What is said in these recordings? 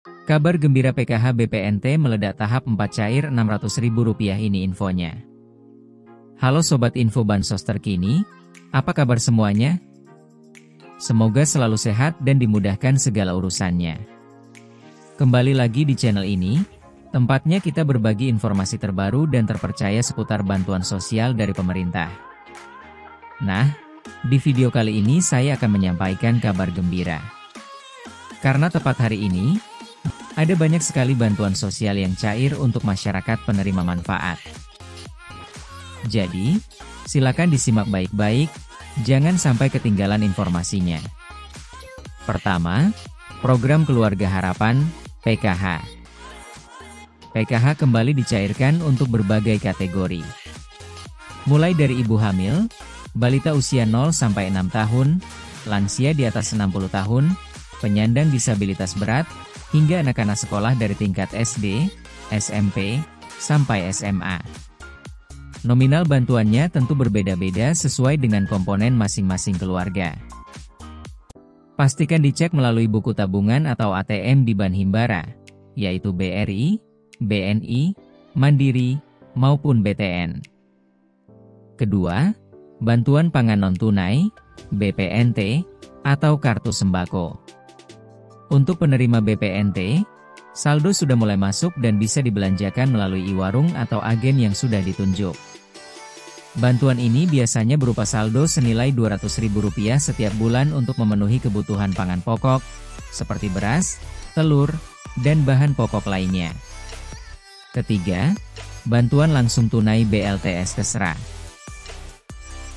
Kabar gembira PKH BPNT meledak tahap 4 cair Rp600.000 ini infonya. Halo Sobat Info Bansos terkini, apa kabar semuanya? Semoga selalu sehat dan dimudahkan segala urusannya. Kembali lagi di channel ini, tempatnya kita berbagi informasi terbaru dan terpercaya seputar bantuan sosial dari pemerintah. Nah, di video kali ini saya akan menyampaikan kabar gembira. Karena tepat hari ini, ada banyak sekali bantuan sosial yang cair untuk masyarakat penerima manfaat. Jadi, silakan disimak baik-baik, jangan sampai ketinggalan informasinya. Pertama, Program Keluarga Harapan, PKH. PKH kembali dicairkan untuk berbagai kategori. Mulai dari ibu hamil, balita usia 0-6 tahun, lansia di atas 60 tahun, penyandang disabilitas berat, hingga anak-anak sekolah dari tingkat SD, SMP, sampai SMA. Nominal bantuannya tentu berbeda-beda sesuai dengan komponen masing-masing keluarga. Pastikan dicek melalui buku tabungan atau ATM di Bank Himbara, yaitu BRI, BNI, Mandiri, maupun BTN. Kedua, bantuan pangan non-tunai, BPNT, atau kartu sembako. Untuk penerima BPNT, saldo sudah mulai masuk dan bisa dibelanjakan melalui e-warung atau agen yang sudah ditunjuk. Bantuan ini biasanya berupa saldo senilai Rp200.000 setiap bulan untuk memenuhi kebutuhan pangan pokok, seperti beras, telur, dan bahan pokok lainnya. Ketiga, bantuan langsung tunai BLTS Kesra.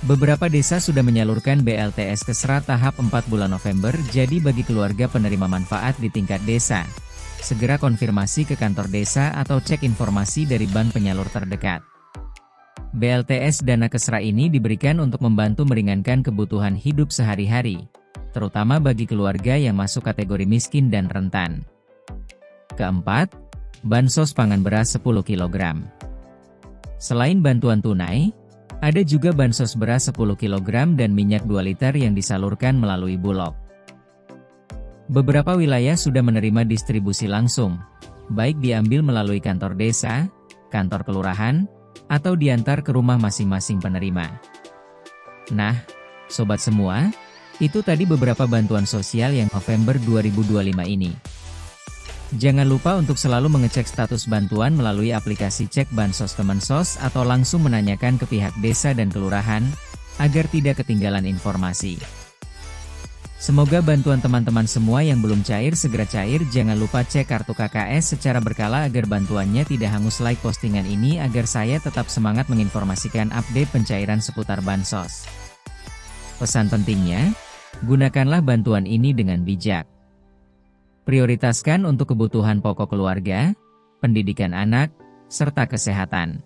Beberapa desa sudah menyalurkan BLTS Kesra tahap 4 bulan November, jadi bagi keluarga penerima manfaat di tingkat desa, segera konfirmasi ke kantor desa atau cek informasi dari bank penyalur terdekat. BLTS Dana Kesra ini diberikan untuk membantu meringankan kebutuhan hidup sehari-hari, terutama bagi keluarga yang masuk kategori miskin dan rentan. Keempat, bansos pangan beras 10 kg. Selain bantuan tunai, ada juga bansos beras 10 kg dan minyak 2 liter yang disalurkan melalui Bulog. Beberapa wilayah sudah menerima distribusi langsung, baik diambil melalui kantor desa, kantor kelurahan, atau diantar ke rumah masing-masing penerima. Nah, sobat semua, itu tadi beberapa bantuan sosial yang November 2025 ini. Jangan lupa untuk selalu mengecek status bantuan melalui aplikasi Cek Bansos Kemensos atau langsung menanyakan ke pihak desa dan kelurahan, agar tidak ketinggalan informasi. Semoga bantuan teman-teman semua yang belum cair segera cair. Jangan lupa cek kartu KKS secara berkala agar bantuannya tidak hangus. Like postingan ini agar saya tetap semangat menginformasikan update pencairan seputar bansos. Pesan pentingnya, gunakanlah bantuan ini dengan bijak. Prioritaskan untuk kebutuhan pokok keluarga, pendidikan anak, serta kesehatan.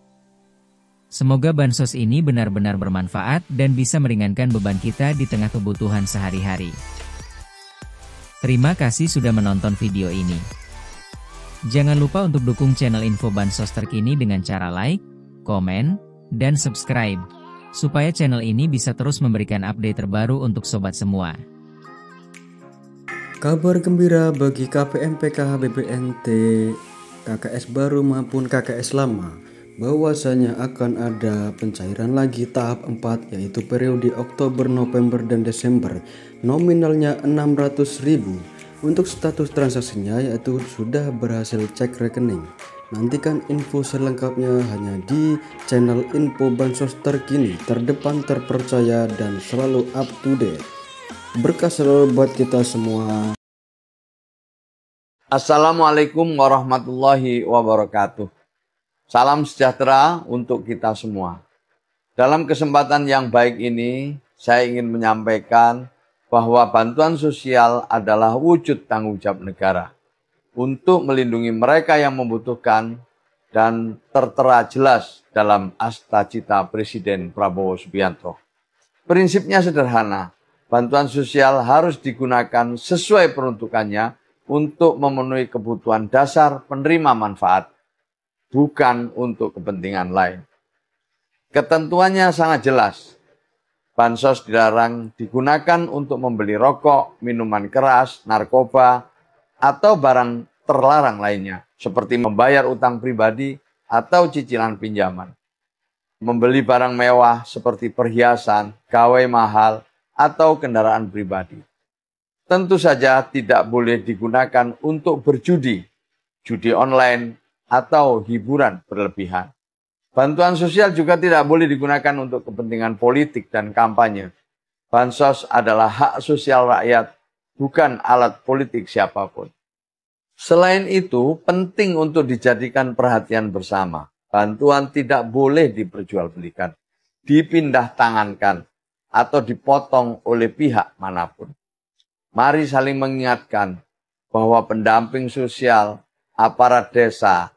Semoga bansos ini benar-benar bermanfaat dan bisa meringankan beban kita di tengah kebutuhan sehari-hari. Terima kasih sudah menonton video ini. Jangan lupa untuk dukung channel Info Bansos terkini dengan cara like, komen, dan subscribe, supaya channel ini bisa terus memberikan update terbaru untuk sobat semua. Kabar gembira bagi KPM PKH BPNT, KKS baru maupun KKS lama, bahwasanya akan ada pencairan lagi tahap 4, yaitu periode Oktober, November, dan Desember, nominalnya Rp600.000. Untuk status transaksinya yaitu sudah berhasil cek rekening. Nantikan info selengkapnya hanya di channel Info Bansos terkini, terdepan, terpercaya, dan selalu up to date. Berkah selalu buat kita semua. Assalamualaikum warahmatullahi wabarakatuh. Salam sejahtera untuk kita semua. Dalam kesempatan yang baik ini, saya ingin menyampaikan bahwa bantuan sosial adalah wujud tanggung jawab negara untuk melindungi mereka yang membutuhkan dan tertera jelas dalam Asta Cita Presiden Prabowo Subianto. Prinsipnya sederhana. Bantuan sosial harus digunakan sesuai peruntukannya untuk memenuhi kebutuhan dasar penerima manfaat, bukan untuk kepentingan lain. Ketentuannya sangat jelas. Bansos dilarang digunakan untuk membeli rokok, minuman keras, narkoba, atau barang terlarang lainnya, seperti membayar utang pribadi atau cicilan pinjaman, membeli barang mewah seperti perhiasan, gawai mahal, atau kendaraan pribadi. Tentu saja tidak boleh digunakan untuk berjudi, judi online, atau hiburan berlebihan. Bantuan sosial juga tidak boleh digunakan untuk kepentingan politik dan kampanye. Bansos adalah hak sosial rakyat, bukan alat politik siapapun. Selain itu, penting untuk dijadikan perhatian bersama. Bantuan tidak boleh diperjualbelikan, dipindah tangankan, atau dipotong oleh pihak manapun. Mari saling mengingatkan bahwa pendamping sosial, aparat desa,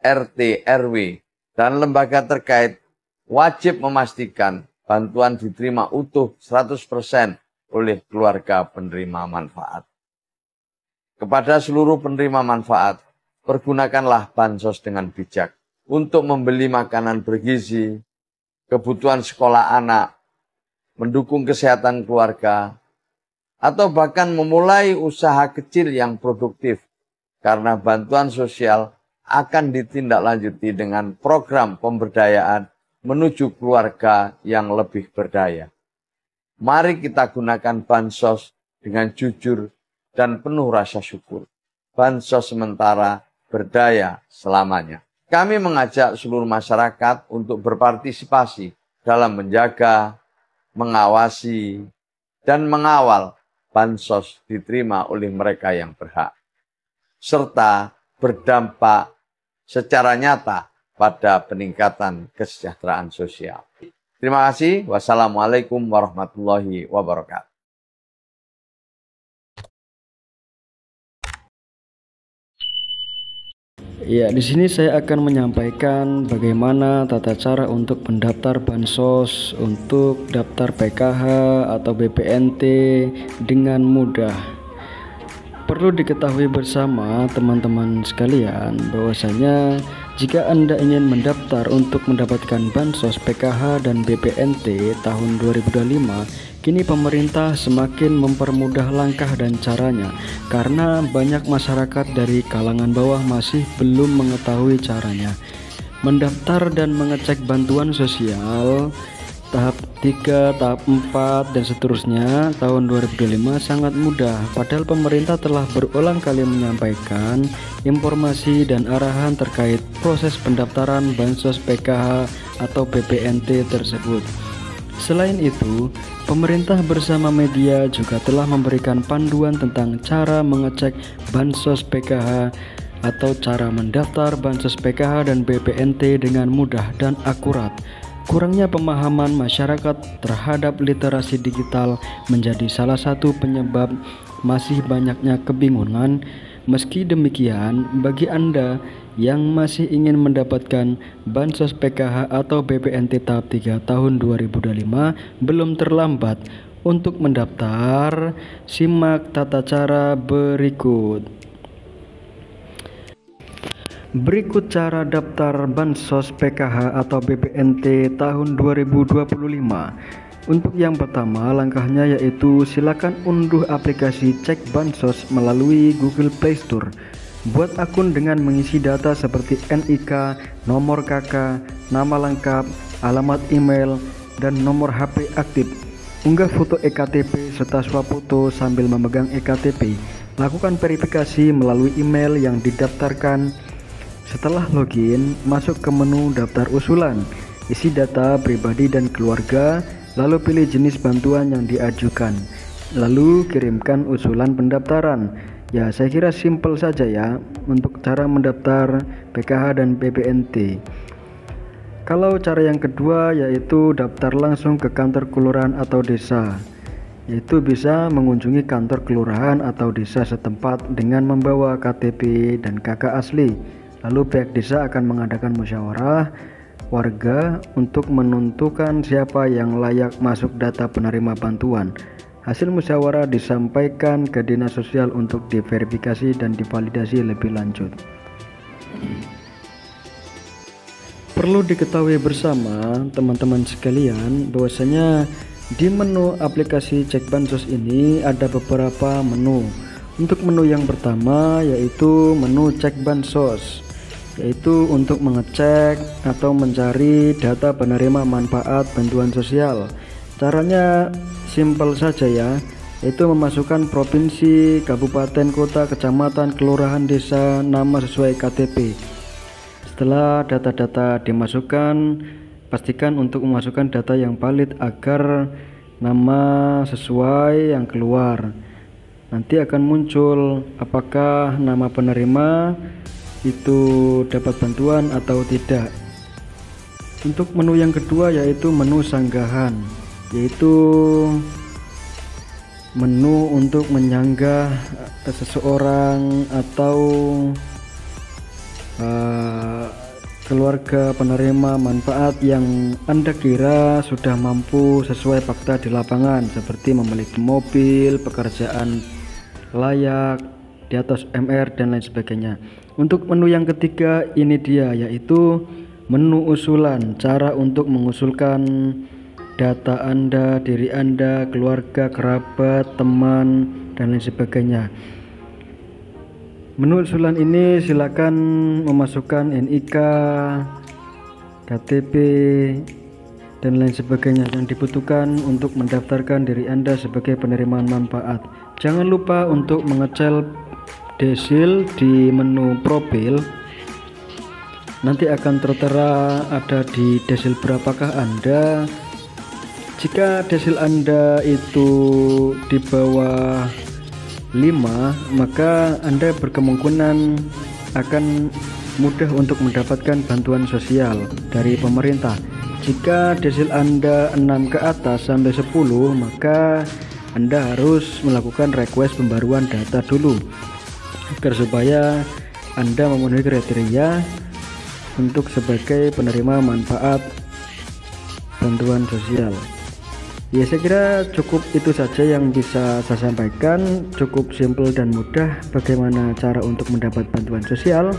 RT, RW, dan lembaga terkait wajib memastikan bantuan diterima utuh 100% oleh keluarga penerima manfaat. Kepada seluruh penerima manfaat, pergunakanlah bansos dengan bijak untuk membeli makanan bergizi, kebutuhan sekolah anak, mendukung kesehatan keluarga, atau bahkan memulai usaha kecil yang produktif, karena bantuan sosial akan ditindaklanjuti dengan program pemberdayaan menuju keluarga yang lebih berdaya. Mari kita gunakan bansos dengan jujur dan penuh rasa syukur. Bansos sementara, berdaya selamanya. Kami mengajak seluruh masyarakat untuk berpartisipasi dalam menjaga, mengawasi, dan mengawal bansos diterima oleh mereka yang berhak, serta berdampak secara nyata pada peningkatan kesejahteraan sosial. Terima kasih. Wassalamualaikum warahmatullahi wabarakatuh. Ya, di sini saya akan menyampaikan bagaimana tata cara untuk mendaftar bansos untuk daftar PKH atau BPNT dengan mudah. Perlu diketahui bersama teman-teman sekalian bahwasanya jika Anda ingin mendaftar untuk mendapatkan bansos PKH dan BPNT tahun 2025, kini pemerintah semakin mempermudah langkah dan caranya karena banyak masyarakat dari kalangan bawah masih belum mengetahui caranya. Mendaftar dan mengecek bantuan sosial tahap 3, tahap 4, dan seterusnya tahun 2025 sangat mudah, padahal pemerintah telah berulang kali menyampaikan informasi dan arahan terkait proses pendaftaran bansos PKH atau BPNT tersebut. Selain itu, pemerintah bersama media juga telah memberikan panduan tentang cara mengecek bansos PKH atau cara mendaftar bansos PKH dan BPNT dengan mudah dan akurat. Kurangnya pemahaman masyarakat terhadap literasi digital menjadi salah satu penyebab masih banyaknya kebingungan. Meski demikian, bagi Anda yang masih ingin mendapatkan bansos PKH atau BPNT tahap 3 tahun 2025, belum terlambat untuk mendaftar. Simak tata cara berikut. Berikut cara daftar bansos PKH atau BPNT tahun 2025. Untuk yang pertama, langkahnya yaitu silakan unduh aplikasi Cek Bansos melalui Google Play Store. Buat akun dengan mengisi data seperti NIK, nomor KK, nama lengkap, alamat email, dan nomor HP aktif. Unggah foto EKTP serta swafoto sambil memegang EKTP. Lakukan verifikasi melalui email yang didaftarkan. Setelah login, masuk ke menu daftar usulan, isi data pribadi dan keluarga, lalu pilih jenis bantuan yang diajukan, lalu kirimkan usulan pendaftaran. Ya, saya kira simpel saja ya untuk cara mendaftar PKH dan BPNT. Kalau cara yang kedua yaitu daftar langsung ke kantor kelurahan atau desa, yaitu bisa mengunjungi kantor kelurahan atau desa setempat dengan membawa KTP dan KK asli. Lalu pihak desa akan mengadakan musyawarah warga untuk menentukan siapa yang layak masuk data penerima bantuan. Hasil musyawarah disampaikan ke Dinas Sosial untuk diverifikasi dan divalidasi lebih lanjut. Perlu diketahui bersama teman-teman sekalian bahwasanya di menu aplikasi Cek Bansos ini ada beberapa menu. Untuk menu yang pertama yaitu menu cek bansos, yaitu untuk mengecek atau mencari data penerima manfaat bantuan sosial. Caranya simpel saja ya, yaitu memasukkan provinsi, kabupaten, kota, kecamatan, kelurahan, desa, nama sesuai KTP. Setelah data-data dimasukkan, pastikan untuk memasukkan data yang valid agar nama sesuai yang keluar. Nanti akan muncul apakah nama penerima itu dapat bantuan atau tidak. Untuk menu yang kedua yaitu menu sanggahan, yaitu menu untuk menyanggah seseorang atau keluarga penerima manfaat yang Anda kira sudah mampu sesuai fakta di lapangan, seperti memiliki mobil, pekerjaan layak, di atas MR dan lain sebagainya. Untuk menu yang ketiga ini dia, yaitu menu usulan, cara untuk mengusulkan data Anda, diri Anda, keluarga, kerabat, teman, dan lain sebagainya. Menu usulan ini silakan memasukkan NIK, KTP, dan lain sebagainya yang dibutuhkan untuk mendaftarkan diri Anda sebagai penerima manfaat. Jangan lupa untuk mengecel desil di menu profil. Nanti akan tertera ada di desil berapakah Anda. Jika desil Anda itu di bawah 5, maka Anda berkemungkinan akan mudah untuk mendapatkan bantuan sosial dari pemerintah. Jika desil Anda 6 ke atas sampai 10, maka Anda harus melakukan request pembaruan data dulu agar supaya Anda memenuhi kriteria untuk sebagai penerima manfaat bantuan sosial. Ya, saya kira cukup itu saja yang bisa saya sampaikan. Cukup simpel dan mudah bagaimana cara untuk mendapat bantuan sosial.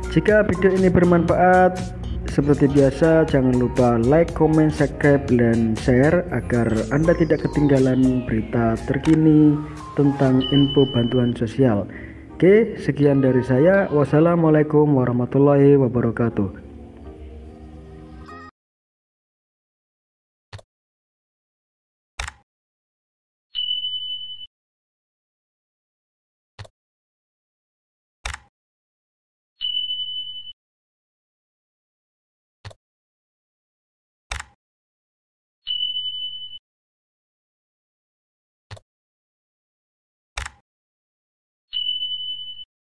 Jika video ini bermanfaat, seperti biasa jangan lupa like, comment, subscribe, dan share agar Anda tidak ketinggalan berita terkini tentang info bantuan sosial. Oke, sekian dari saya. Wassalamualaikum warahmatullahi wabarakatuh.